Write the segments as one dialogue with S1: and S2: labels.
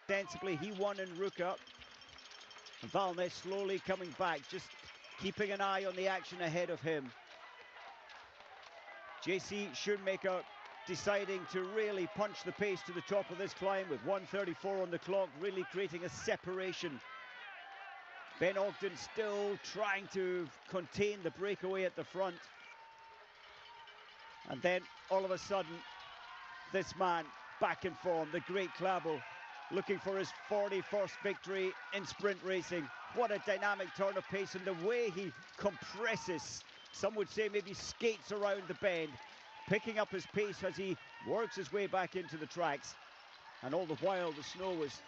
S1: Sensibly, he won in Ruka. Valnes slowly coming back, just keeping an eye on the action ahead of him. JC Schoenmaker deciding to really punch the pace to the top of this climb with 1:34 on the clock, really creating a separation. Ben Ogden still trying to contain the breakaway at the front. And then all of a sudden, this man back in form, the great Klæbo, looking for his 41st victory in sprint racing. What a dynamic turn of pace, and the way he compresses, some would say maybe skates around the bend, picking up his pace as he works his way back into the tracks. And all the while the snow was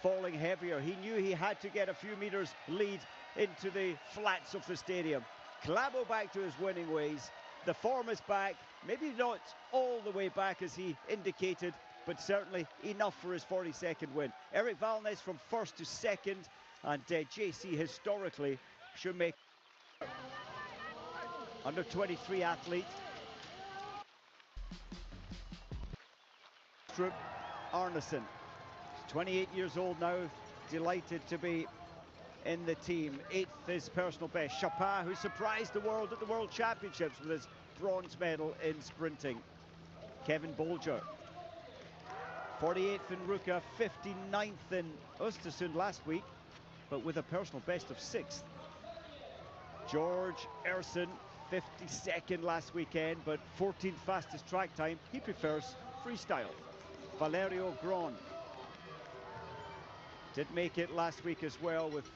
S1: falling heavier. He knew he had to get a few meters lead into the flats of the stadium. Klæbo back to his winning ways. The form is back, maybe not all the way back as he indicated, but certainly enough for his 42nd win. Eric Valnes from first to second, and JC historically should make under 23 athlete. Strup Arneson, 28 years old now, delighted to be in the team. 8th his personal best. Chapin, who surprised the world at the World Championships with his bronze medal in sprinting. Kevin Bolger, 48th in Ruka, 59th in Östersund last week, but with a personal best of 6th. George Erson, 52nd last weekend, but 14th fastest track time. He prefers freestyle. Valerio Gron did make it last week as well with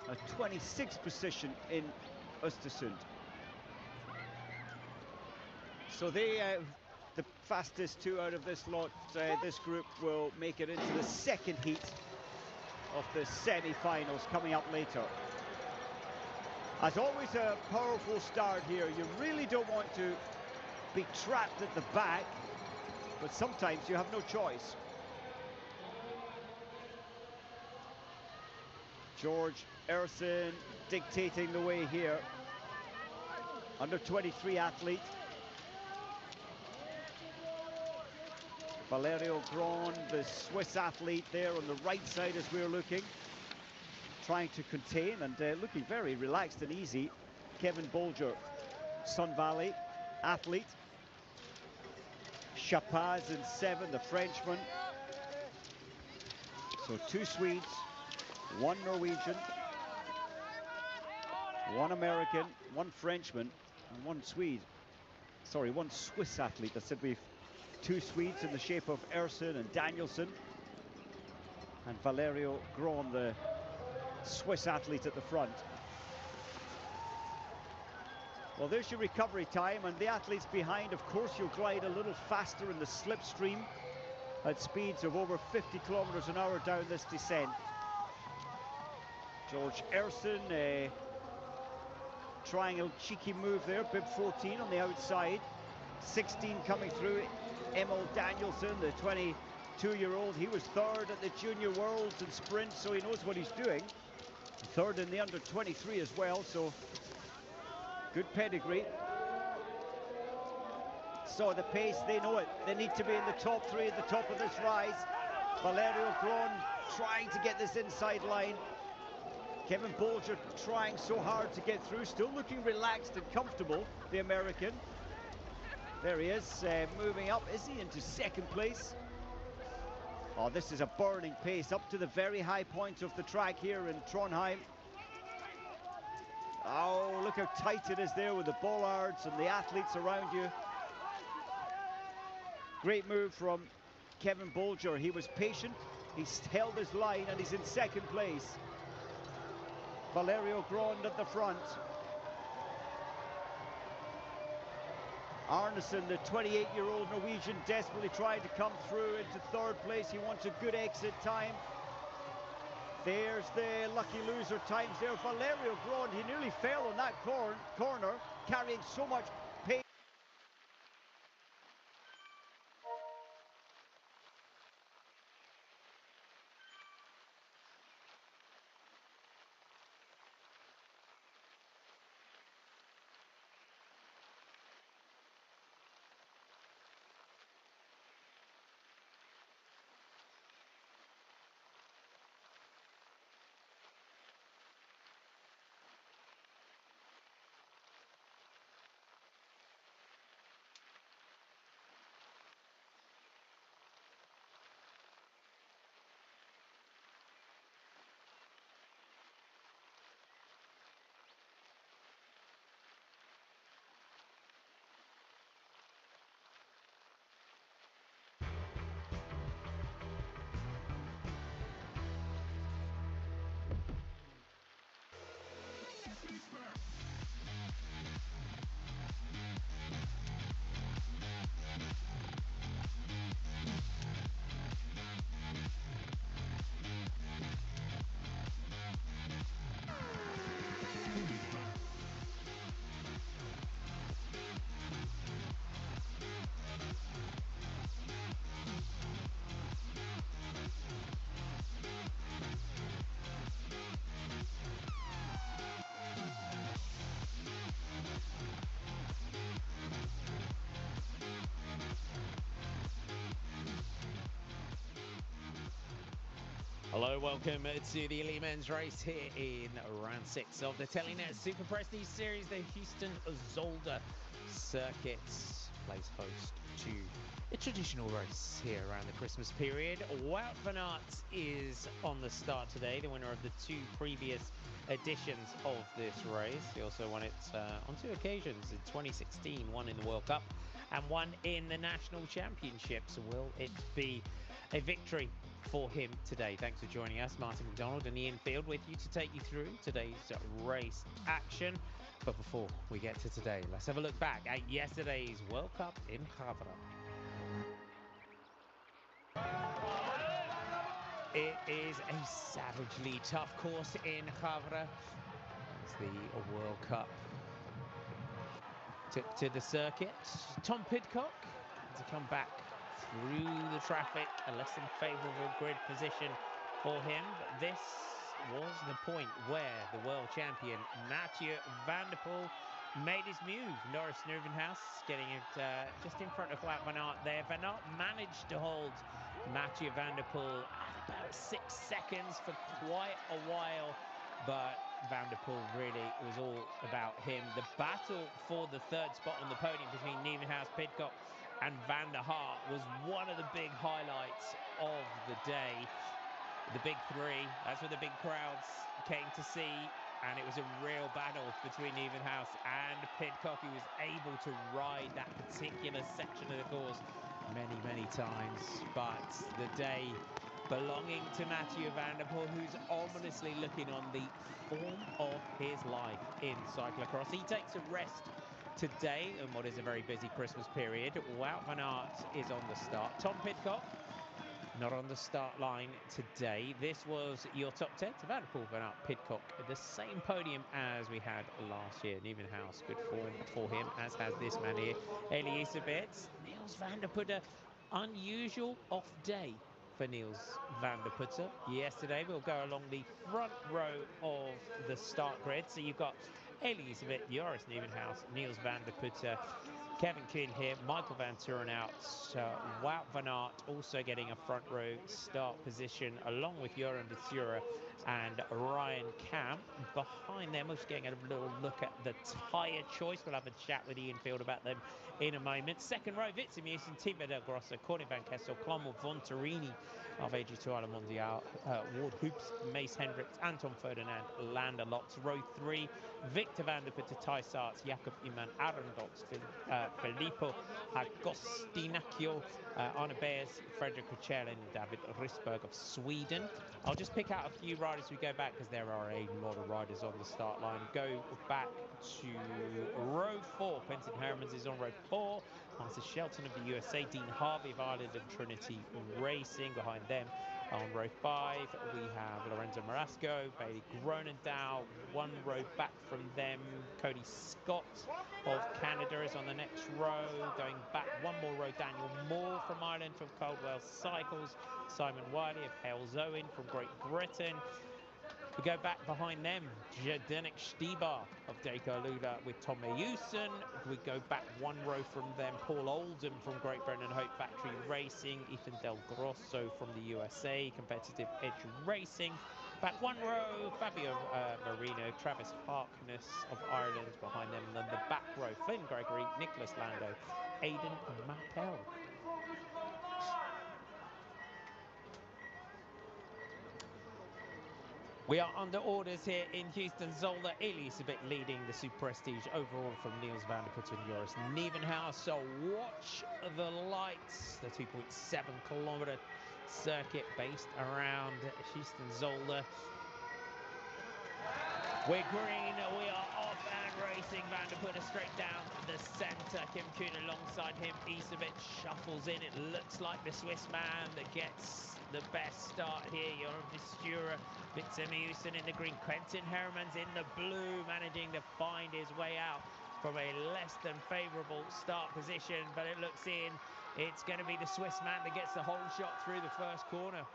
S1: a 26th position in Östersund. So they, the fastest two out of this lot, this group will make it into the second heat of the semi-finals coming up later. As always, a powerful start here. You really don't want to be trapped at the back, but sometimes you have no choice. George Erson dictating the way here. Under 23 athlete. Valerio Gron, the Swiss athlete, there on the right side as we're looking. Trying to contain and looking very relaxed and easy. Kevin Bolger, Sun Valley athlete. Chapaz in 7, the Frenchman. So 2 Swedes, 1 Norwegian, 1 American, 1 Frenchman, and 1 Swede. Sorry, 1 Swiss athlete. I said we've 2 Swedes in the shape of Erson and Danielsson, and Valerio Gron, the Swiss athlete at the front. Well, there's your recovery time, and the athletes behind, of course, you'll glide a little faster in the slipstream at speeds of over 50 kilometers an hour down this descent. George Erson trying a cheeky move there, bib 14 on the outside, 16 coming through. Emil Danielsson, the 22-year-old, he was 3rd at the Junior Worlds in sprint, so he knows what he's doing. 3rd in the under 23 as well, so good pedigree. So the pace, they know it. They need to be in the top 3 at the top of this rise. Valerio Gron trying to get this inside line. Kevin Bolger trying so hard to get through, still looking relaxed and comfortable, the American. There he is, moving up. Is he into 2nd place? Oh, this is a burning pace up to the very high point of the track here in Trondheim. Oh, look how tight it is there with the bollards and the athletes around you. Great move from Kevin Bolger. He was patient, he's held his line, and he's in 2nd place. Valerio Gron at the front. Arneson, the 28-year-old Norwegian, desperately trying to come through into 3rd place. He wants a good exit time. There's the lucky loser times there. Valerio Gron, he nearly fell on that corner, carrying so much pace.
S2: Hello, welcome to the elite men's race here in round 6 of the Telenet Super Prestige Series. The Houston Zolder Circuit plays host to a traditional race here around the Christmas period. Wout van Aert is on the start today, the winner of the 2 previous editions of this race. He also won it on 2 occasions, in 2016, one in the World Cup and one in the National Championships. Will it be a victory for him today? Thanks for joining us. Martin McDonald and Ian Field with you to take you through today's race action. But before we get to today, let's have a look back at yesterday's World Cup in Havre. It is a savagely tough course in Havre. As the World Cup took to the circuit. Tom Pidcock to come back through the traffic, a less than favourable grid position for him. But this was the point where the world champion Mathieu van der Poel made his move. Norris Nieuwenhuis getting it just in front of Wout van Aert there. Van Aert managed to hold Mathieu van der Poel at about 6 seconds for quite a while, but Van der Poel really was all about him. The battle for the 3rd spot on the podium between Nieuwenhuis, Pidcock and Van der Haar was one of the big highlights of the day. The big 3, that's what the big crowds came to see, and it was a real battle between Nieuwenhuis and Pidcock. He was able to ride that particular section of the course many times, but the day belonging to Mathieu van der Poel, who's ominously looking on the form of his life in cyclocross. He takes a rest today in what is a very busy Christmas period. Wout van Aert is on the start. Tom Pidcock not on the start line today. This was your top 10. Van der Poel, Van Aert, Pidcock, the same podium as we had last year. Nieuwenhuis, good form for him, as has this man here, Elisabeth. Niels van der Putte, unusual off day for Niels van der Putte yesterday. We'll go along the front row of the start grid. So you've got Elisabeth, Joris Nieuwenhuis, Niels van der Putte, Kevin Kuhn here, Michael Van Turen out, Wout van Aert also getting a front row start position along with Joran Visura and Ryan Camp. Behind them, we're just getting a little look at the tyre choice. We'll have a chat with Ian Field about them in a moment. Second row, Vitsemus and Thibaut Del Grosso, Corny Van Kessel, Clomo Vontarini of AG2 Island Mondial, Ward Hoops, Mace Hendricks, Anton Ferdinand, Landerlocks. Row 3, Victor van der Putte, Ty Sarts, Jakob Iman, Arondots, Filippo Agostinaccio, Arne Beers, Fredrik Kuchel and David Risberg of Sweden. I'll just pick out a few riders as we go back, because there are a lot of riders on the start line. Go back to row 4. Quentin Hermans is on row 4. Marcus Shelton of the USA, Dean Harvey of Ireland and Trinity Racing. Behind them on row 5 we have Lorenzo Marasco, Bailey Gronendahl. 1 row back from them, Cody Scott of Canada is on the next row. Going back 1 more row, Daniel Moore from Ireland from Coldwell Cycles, Simon Wiley of Hales Owen from Great Britain. We go back behind them, Zdenek Štibar of Deka Lula with Tom Meyusen. We go back 1 row from them, Paul Oldham from Great Britain and Hope Factory Racing, Ethan Del Grosso from the USA, Competitive Edge Racing. Back 1 row, Fabio Marino, Travis Harkness of Ireland behind them. And then the back row, Flynn Gregory, Nicholas Lando, Aidan Mappel. We are under orders here in Houston. Zolder, Elisabeth leading the Super Prestige overall from Niels van der Putte and Joris Nieuwenhuis. So watch the lights. The 2.7 kilometer circuit based around Houston Zolder. We're green, we are off and racing. Van der Putte straight down the centre. Kim Kuhn alongside him. Elisabeth shuffles in. It looks like the Swiss man that gets the best start here. Joran Visura, Vitsemus in the green. Quentin Hermans in the blue, managing to find his way out from a less than favourable start position. But it looks in. It's going to be the Swiss man that gets the whole shot through the first corner.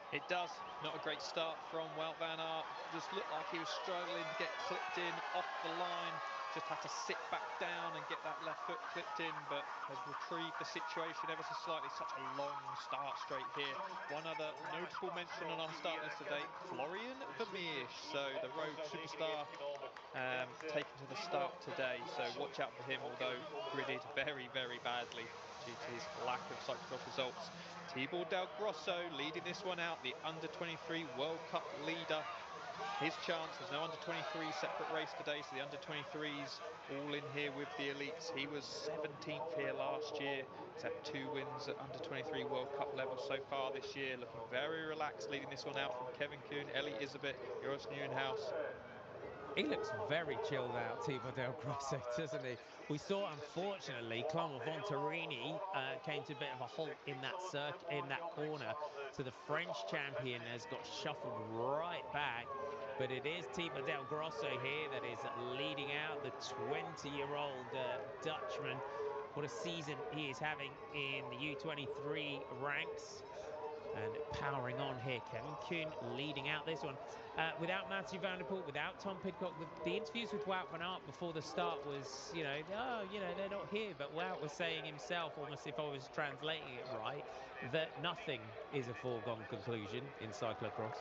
S3: It does. Not a great start from Wout van Aert. Just looked like he was struggling to get clipped in off the line. just had to sit back down and get that left foot clipped in, but has retrieved the situation ever so slightly. Such a long start straight here. One other notable mention on our start list today, Florian Vermeersch, so the road superstar, taken to the start today, so watch out for him, although gridded very, very badly due to his lack of cyclocross results. Tibor Del Grosso leading this one out, the under-23 World Cup leader. His chance, there's no under-23 separate race today, so the under-23s all in here with the elites. He was 17th here last year. He's had 2 wins at under-23 World Cup level so far this year. Looking very relaxed, leading this one out from Kevin Kuhn, Ellie Isabeth, Joris Nieuwenhuis.
S2: He looks very chilled out, Tibor Del Grosso, doesn't he? We saw, unfortunately, Clément Venturini came to a bit of a halt in that corner. So the French champion has got shuffled right back. But it is Tibor Del Grosso here that is leading out, the 20-year-old Dutchman. What a season he is having in the U23 ranks. And powering on here, Kevin Kuhn leading out this one. Without Mathieu van der Poel, without Tom Pidcock, the interviews with Wout van Aert before the start was, they're not here. But Wout was saying himself, almost if I was translating it right, that nothing is a foregone conclusion in cyclocross.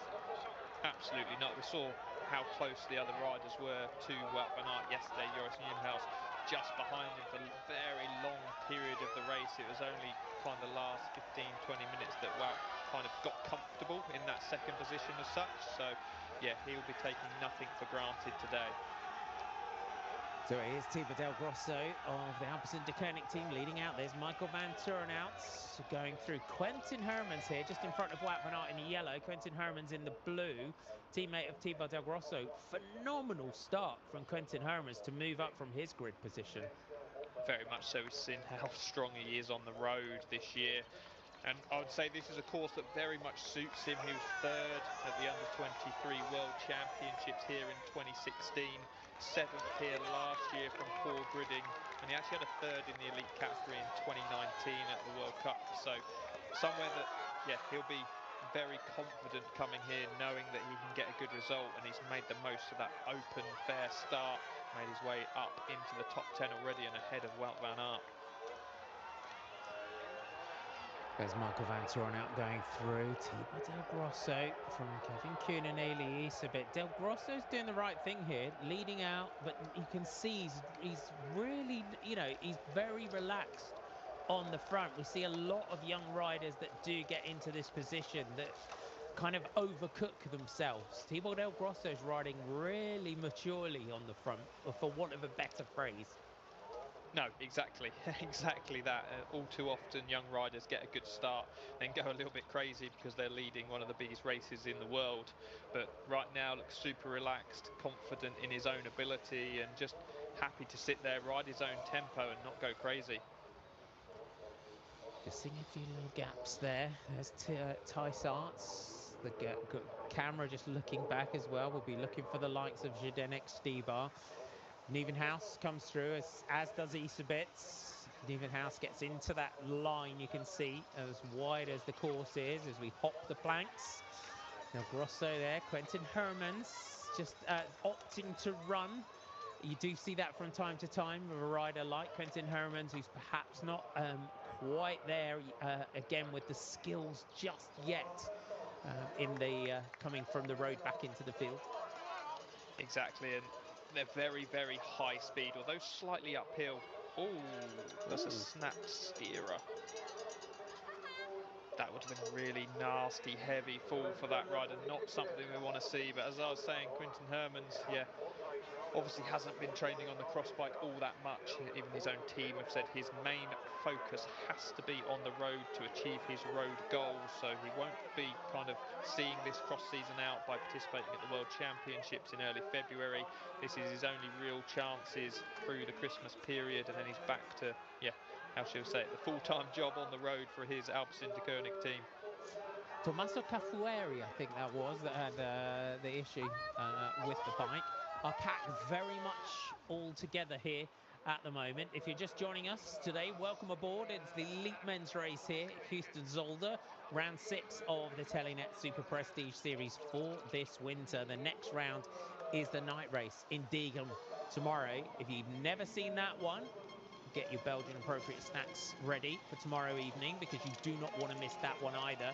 S3: Absolutely not. We saw how close the other riders were to Wout van Aert yesterday. Joris Nieuwenhuis just behind him for a very long period of the race. It was only kind of the last 15-20 minutes that Wout kind of got comfortable in that second position as such. So yeah, he'll be taking nothing for granted today.
S2: So here's Tibor Del Grosso of the Alpecin-Deceuninck team leading out. There's Michael van Turnhout going through. Quentin Hermans here, just in front of Wout van Aert in the yellow. Quentin Hermans in the blue, teammate of Tibor Del Grosso. Phenomenal start from Quentin Hermans to move up from his grid position.
S3: Very much so. We've seen how strong he is on the road this year. And I would say this is a course that very much suits him. He was 3rd at the Under-23 World Championships here in 2016, 7th here last year from poor gridding, and he actually had a 3rd in the elite category in 2019 at the World Cup. So somewhere that, yeah, he'll be very confident coming here, knowing that he can get a good result, and he's made the most of that open, fair start, made his way up into the top 10 already and ahead of Wout van Aert.
S2: There's Michael van Turnhout going through. Tibor Del Grosso from Kevin Kuhn and Eli Isabeth. Del Grosso's doing the right thing here, leading out, but you can see he's really, he's very relaxed on the front. We see a lot of young riders that do get into this position that kind of overcook themselves. Tibor Del Grosso's riding really maturely on the front, for want of a better phrase.
S3: No, exactly, exactly that. All too often young riders get a good start, then go a little bit crazy because they're leading one of the biggest races in the world. But right now looks super relaxed, confident in his own ability, and just happy to sit there, ride his own tempo and not go crazy.
S2: Just seeing a few little gaps there. There's Thijs Aerts. The camera just looking back as well. We'll be looking for the likes of Zdeněk Štýbar. Nieuwenhuis comes through, as does Isabeth. Nieuwenhuis gets into that line, you can see, as wide as the course is, as we hop the planks. Now Grosso there, Quentin Hermans just opting to run. You do see that from time to time with a rider like Quentin Hermans, who's perhaps not quite there again with the skills just yet in the coming from the road back into the field.
S3: Exactly, and they're very, very high speed, although slightly uphill. Oh, that's a snap steerer. That would have been a really nasty, heavy fall for that rider. Not something we want to see, but as I was saying, Quentin Hermans, yeah, obviously hasn't been training on the cross bike all that much. Even his own team have said his main focus has to be on the road to achieve his road goals. So he won't be kind of seeing this cross season out by participating at the World Championships in early February. This is his only real chances through the Christmas period, and then he's back to, yeah, how shall we say it, the full-time job on the road for his Alpecin-Deceuninck team.
S2: Tommaso Cafueri, I think that was, that had the issue with the bike. Our pack very much all together here at the moment. If you're just joining us today, welcome aboard. It's the elite men's race here, Houston Zolder, round 6 of the Telenet Super Prestige Series for this winter. The next round is the night race in Diegem tomorrow. If you've never seen that one, get your Belgian appropriate snacks ready for tomorrow evening, because you do not want to miss that one either.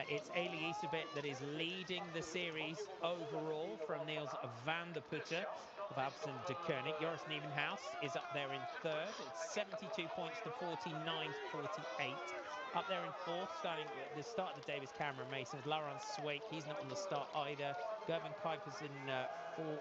S2: It's Ailey Iserbyt that is leading the series overall from Niels van der Putte of Absen de Koning. Joris Nieuwenhuis is up there in third. It's 72 points to 49-48. Up there in fourth, starting at the start of the day was Cameron Mason. Laurent Swake, he's not on the start either. Gerben Kuipers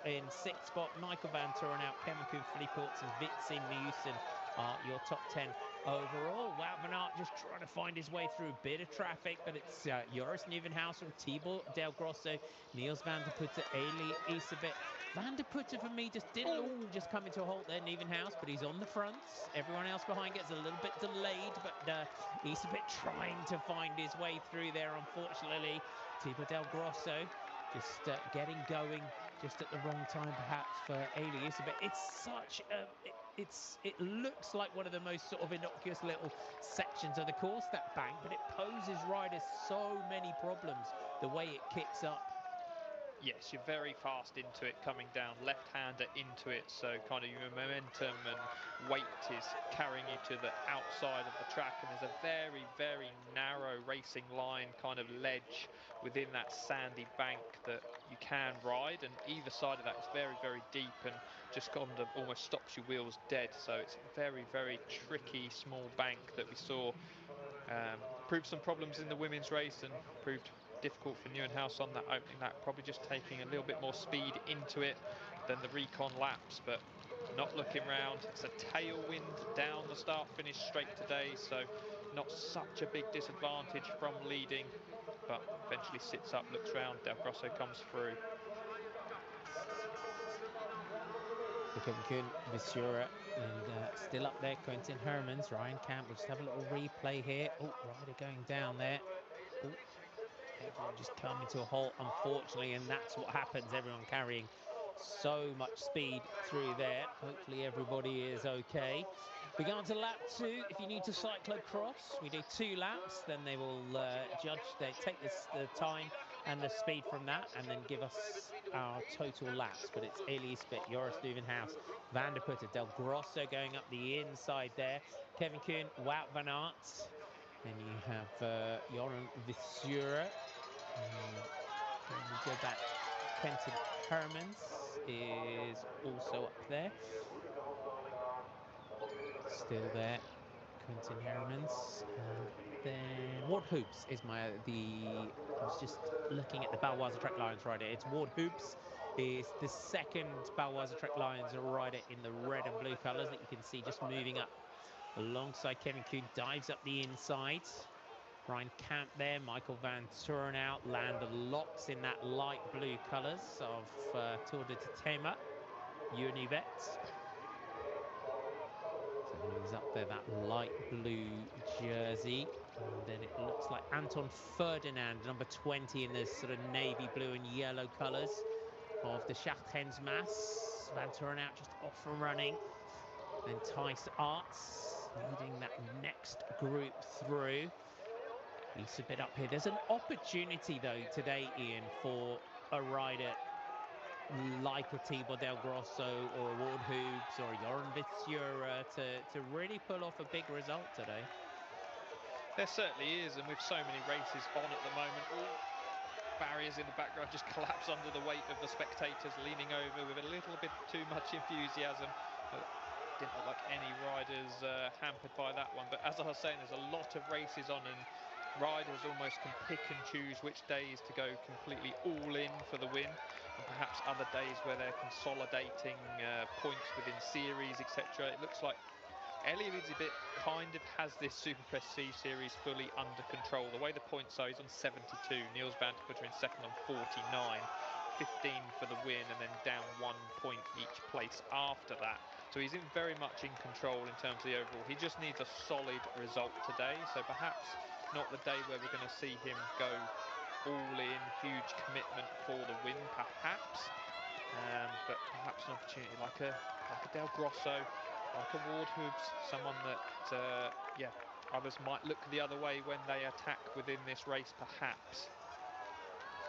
S2: in sixth spot. Michael van Turenhout, Kevin Kuhn, Philippe Orts and Vitsin Mewsen are your top 10 overall. Wout van Aert just trying to find his way through a bit of traffic, but it's Joris Nieuwenhuis from Thibaut Del Grosso, Niels van der Putte, Ailey Iserbyt. Van der Putte for me just didn't just come into a halt there, Nieuwenhuis, but he's on the fronts. Everyone else behind gets a little bit delayed, but Iserbyt trying to find his way through there, unfortunately. Thibaut Del Grosso just getting going just at the wrong time, perhaps, for Ailey Iserbyt. It's such a... It looks like one of the most sort of innocuous little sections of the course, that bank, but it poses riders so many problems, the way it kicks up.
S3: Yes, you're very fast into it coming down, left-hander into it, so kind of your momentum and weight is carrying you to the outside of the track, and there's a very, very narrow racing line, kind of ledge within that sandy bank that you can ride, and either side of that is very, very deep and just kind of almost stops your wheels dead. So it's a very, very tricky small bank that we saw proved some problems in the women's race and proved difficult for Nieuwenhuis on that opening lap, probably just taking a little bit more speed into it than the recon laps, but not looking round. It's a tailwind down the start finish straight today, so not such a big disadvantage from leading, but eventually sits up, looks round, Del Grosso comes through.
S2: Kevin Kuhn, Visura, and still up there, Quentin Hermans, Ryan Camp. We'll just have a little replay here. Oh, rider going down there. Oh, everyone just coming to a halt, unfortunately, and that's what happens. Everyone carrying so much speed through there. Hopefully everybody is okay. We go on to lap 2. If you need to cyclocross, we do 2 laps, then they will judge, they take the time and the speed from that, and then give us our total laps. But it's Ailey Iserbyt, Joris Nieuwenhuis, Van der Putte, Del Grosso going up the inside there, Kevin Kuhn, Wout van Aert. Then you have Joran Visura. Then we go back. Quentin Hermans is also up there. Still there, Quentin Hermans. And then Ward Hoops is I was just looking at the Baloise Trek Lions rider. It's Ward Hoops is the second Baloise Trek Lions rider in the red and blue colours that you can see just moving up alongside Kevin Kuhn, dives up the inside. Ryan Camp there, Michael van Turenhout, Lander Locks in that light blue colours of Tour de Tetema, Univet. So he's up there, that light blue jersey. And then it looks like Anton Ferdinand, number 20 in the sort of navy blue and yellow colours of the Schachtensmass. Van Turenhout just off and running. Then Thijs Arts leading that next group through. He's a bit up here. There's an opportunity, though, today, Ian, for a rider like a Thibaut Del Grosso or a Ward Hoops or a Joran Visura to really pull off a big result today.
S3: There certainly is, and with so many races on at the moment, all barriers in the background just collapse under the weight of the spectators leaning over with a little bit too much enthusiasm. Didn't look like any riders hampered by that one, but as I was saying, there's a lot of races on, and riders almost can pick and choose which days to go completely all in for the win, and perhaps other days where they're consolidating points within series, etc. It looks like Ailey Iserbyt kind of has this Super Prestige series fully under control. The way the points are, he's on 72, Niels van der Putte in second on 49, 15 for the win, and then down 1 point each place after that. So he's very much in control in terms of the overall. He just needs a solid result today, so perhaps not the day where we're going to see him go all in, huge commitment for the win, perhaps, but perhaps an opportunity like a Del Grosso, like a Ward Hoops, someone that others might look the other way when they attack within this race, perhaps.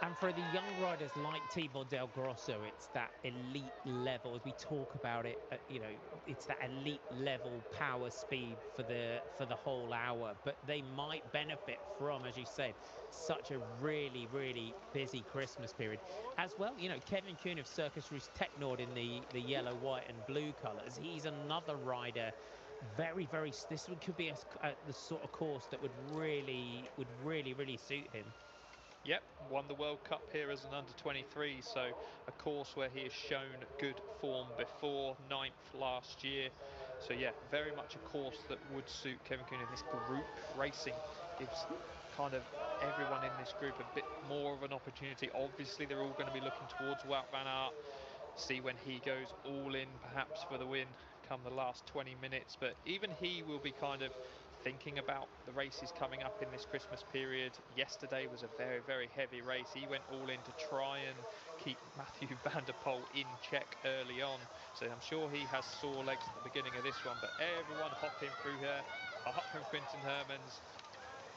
S2: And for the young riders like Thibaut Del Grosso, it's that elite level, as we talk about it, you know, it's that elite level power speed for the whole hour. But they might benefit from, as you said, such a really, really busy Christmas period. As well, you know, Kevin Kuhn of Circus Roost Technord in the yellow, white and blue colours. He's another rider. This could be the sort of course that would really suit him.
S3: Yep, won the World Cup here as an under-23, so a course where he has shown good form before, 9th last year. So yeah, very much a course that would suit Kevin Kuhn. In this group racing gives kind of everyone in this group a bit more of an opportunity. Obviously, they're all going to be looking towards Wout van Aert, see when he goes all in perhaps for the win come the last 20 minutes, but even he will be kind of thinking about the races coming up in this Christmas period. Yesterday was a very, very heavy race. He went all in to try and keep Matthew van der Poel in check early on, so I'm sure he has sore legs at the beginning of this one, but everyone hopping through here, apart from Quinten Hermans.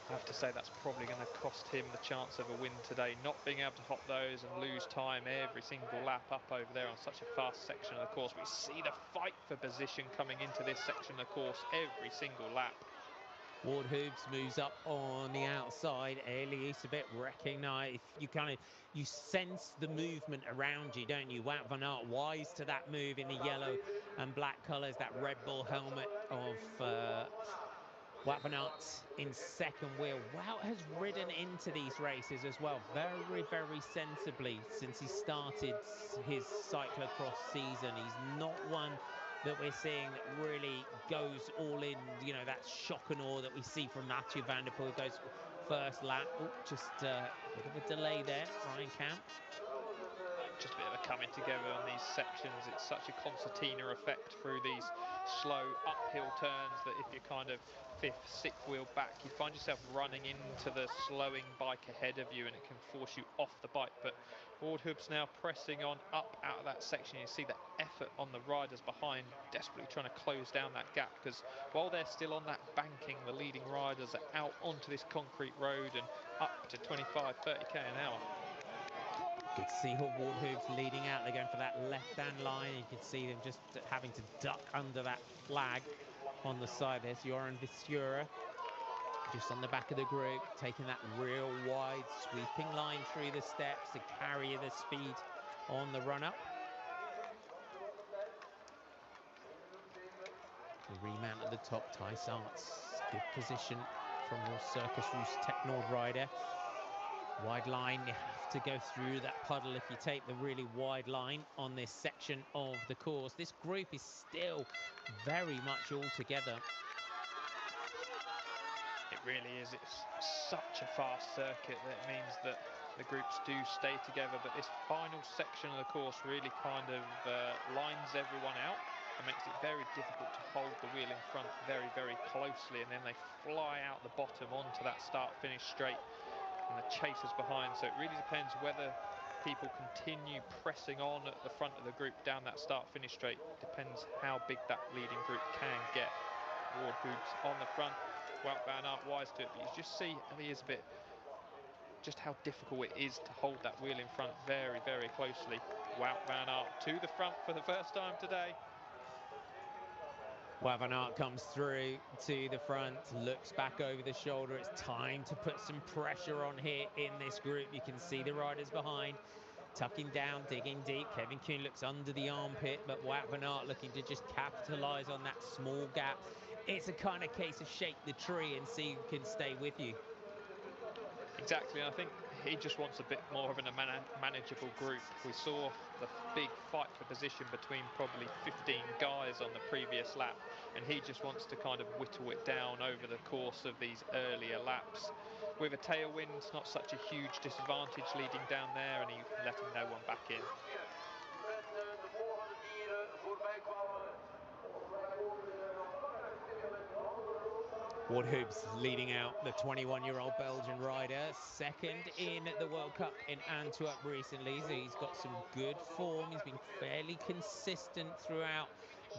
S3: I have to say that's probably going to cost him the chance of a win today, not being able to hop those and lose time every single lap up over there on such a fast section of the course. We see the fight for position coming into this section of the course every single lap.
S2: Ward Hoops moves up on the outside. Elias a bit recognised. You sense the movement around you, don't you? Wout van Aert wise to that move in the yellow and black colours, that Red Bull helmet of Wout van Aert in second wheel. Wout has ridden into these races as well very, very sensibly since he started his cyclocross season. He's not one that we're seeing that really goes all in, you know, that shock and awe that we see from Mathieu van der Poel, goes first lap. Oh, just a bit of a delay there, Ryan Camp.
S3: Just a bit of a coming together on these sections. It's such a concertina effect through these slow uphill turns that if you're kind of fifth, sixth wheel back, you find yourself running into the slowing bike ahead of you, and it can force you off the bike. But Wardhub's now pressing on up out of that section. You see the effort on the riders behind, desperately trying to close down that gap, because while they're still on that banking, the leading riders are out onto this concrete road and up to 25, 30k an hour.
S2: You can see Ward Hoops leading out. They're going for that left-hand line. You can see them just having to duck under that flag on the side. There's Joran Visura just on the back of the group, taking that real wide sweeping line through the steps to carry the speed on the run-up. The remount at the top, Thijs Arts, good position from your Circus Roost Technord rider. Wide line, you have to go through that puddle if you take the really wide line on this section of the course. This group is still very much all together.
S3: It really is. It's such a fast circuit that it means that the groups do stay together, but this final section of the course really kind of lines everyone out and makes it very difficult to hold the wheel in front very, very closely, and then they fly out the bottom onto that start-finish straight and the chasers behind. So it really depends whether people continue pressing on at the front of the group down that start-finish straight. Depends how big that leading group can get. Ward Hoops on the front, Wout van Aert wise to it, but you just see Elizabeth just how difficult it is to hold that wheel in front very, very closely. Wout van Aert to the front for the first time today.
S2: Wout van Aert comes through to the front, looks back over the shoulder. It's time to put some pressure on here in this group. You can see the riders behind tucking down, digging deep. Kevin Kuhn looks under the armpit, but Wout van Aert looking to just capitalise on that small gap. It's a kind of case of shake the tree and see who can stay with you.
S3: Exactly, I think he just wants a bit more of a manageable group. We saw the big fight for position between probably 15 guys on the previous lap, and he just wants to kind of whittle it down over the course of these earlier laps. With a tailwind, not such a huge disadvantage leading down there, and he's letting no one back in.
S2: Ward Hoops leading out, the 21-year-old Belgian rider, second in the World Cup in Antwerp recently. So he's got some good form. He's been fairly consistent throughout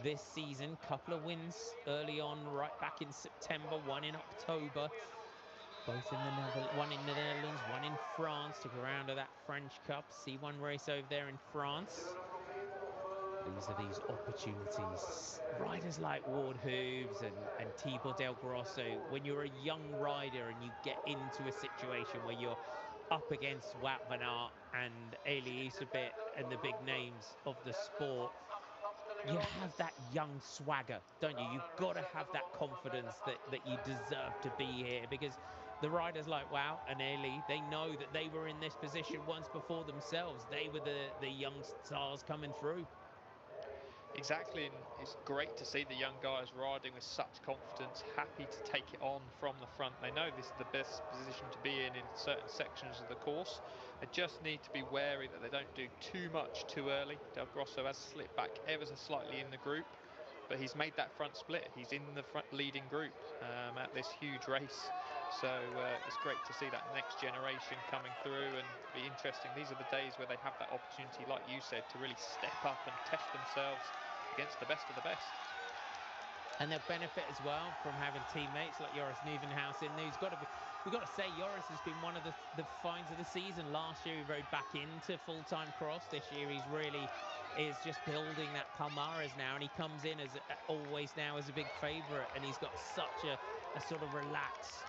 S2: this season. Couple of wins early on, right back in September, one in October. both in the Netherlands, one in the Netherlands, one in France, took a round of that French Cup, C1 race over there in France. These are these opportunities. Riders like Ward Hooves and Thibaut Del Grosso, when you're a young rider and you get into a situation where you're up against Wout van Aert and Eli Iserbyt and the big names of the sport, you have that young swagger, don't you? You've got to have that confidence that you deserve to be here, because the riders like Wout and Eli, they know that they were in this position once before themselves. They were the young stars coming through.
S3: Exactly, and it's great to see the young guys riding with such confidence, happy to take it on from the front. They know this is the best position to be in certain sections of the course. They just need to be wary that they don't do too much too early. Del Grosso has slipped back ever so slightly in the group, but he's made that front split. He's in the front leading group at this huge race. So it's great to see that next generation coming through, and be interesting. These are the days where they have that opportunity, like you said, to really step up and test themselves against the best of the best.
S2: And they'll benefit as well from having teammates like Joris Nieuwenhuis in there. We've got to say, Joris has been one of the finds of the season. Last year he rode back into full-time cross. This year he's really is just building that Palmares now, and he comes in as always now as a big favourite, and he's got such a sort of relaxed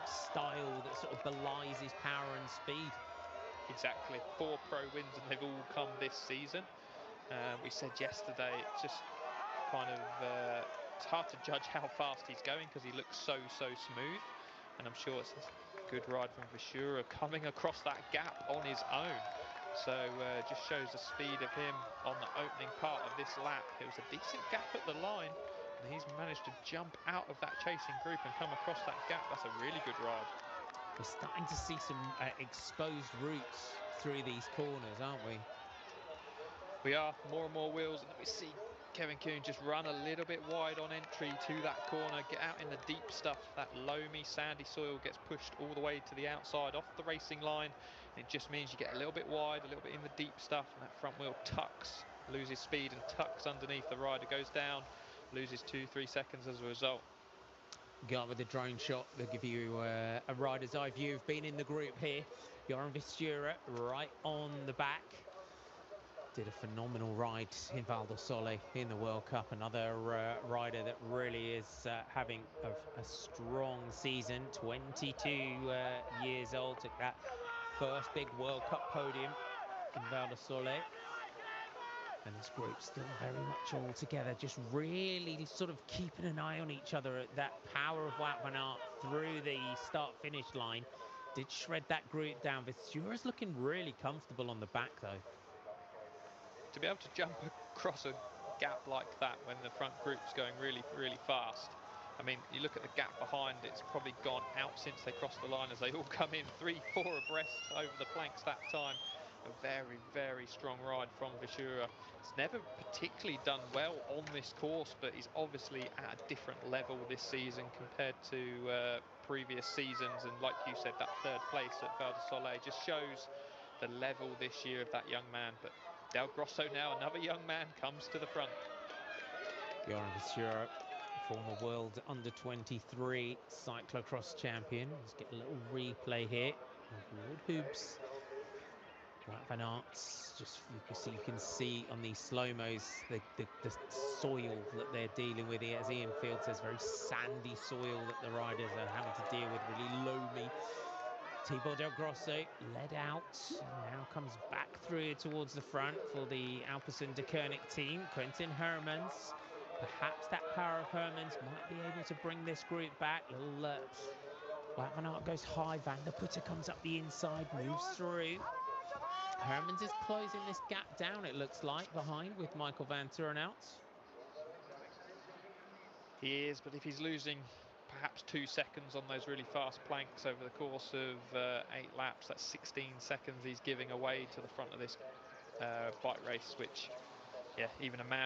S2: style that sort of belies his power and speed.
S3: Exactly, 4 pro wins, and they've all come this season. We said yesterday, it's just kind of it's hard to judge how fast he's going because he looks so smooth, and I'm sure it's a good ride from Vishura coming across that gap on his own. So just shows the speed of him on the opening part of this lap. It was a decent gap at the line, and he's managed to jump out of that chasing group and come across that gap. That's a really good ride.
S2: We're starting to see some exposed routes through these corners, aren't we?
S3: We are, more and more wheels, and we see Kevin Kuhn just run a little bit wide on entry to that corner, get out in the deep stuff. That loamy, sandy soil gets pushed all the way to the outside off the racing line. It just means you get a little bit wide, a little bit in the deep stuff, and that front wheel tucks, loses speed and tucks underneath. The rider goes down, loses 2-3 seconds as a result.
S2: Go with the drone shot. They'll give you a rider's eye view of being in the group here. Joran Vistula right on the back. Did a phenomenal ride in Val d'Isole in the World Cup. Another rider that really is having a strong season. 22 years old. Took that first big World Cup podium in Val d'Isole. And this group still very much all together, just really sort of keeping an eye on each other. That power of Wout van Aert through the start-finish line did shred that group down. Vistula's looking really comfortable on the back, though.
S3: To be able to jump across a gap like that when the front group's going really fast. I mean, you look at the gap behind, it's probably gone out since they crossed the line as they all come in 3-4 abreast over the planks that time. A very strong ride from Vishura. He's never particularly done well on this course, but he's obviously at a different level this season compared to previous seasons. And like you said, that 3rd place at Val d'Isole just shows the level this year of that young man. But Del Grosso now, another young man, comes to the front.
S2: Joran Vistula, former world under-23 cyclocross champion. Let's get a little replay here of Ward Hooves. Wout van Aert's, just you can see on these slow-mos the soil that they're dealing with here. As Ian Field says, very sandy soil that the riders are having to deal with, really loamy. Thibaut Del Grosso led out, now comes back through towards the front for the Alpecin de Koenig team. Quentin Hermans, perhaps that power of Hermans might be able to bring this group back. Little Wout van Aert goes high, Van der Putte comes up the inside, moves through. Hermans is closing this gap down, it looks like, behind with Michael van Turnhout.
S3: He is, but if he's losing perhaps 2 seconds on those really fast planks over the course of 8 laps, that's 16 seconds he's giving away to the front of this bike race, which, yeah, even a man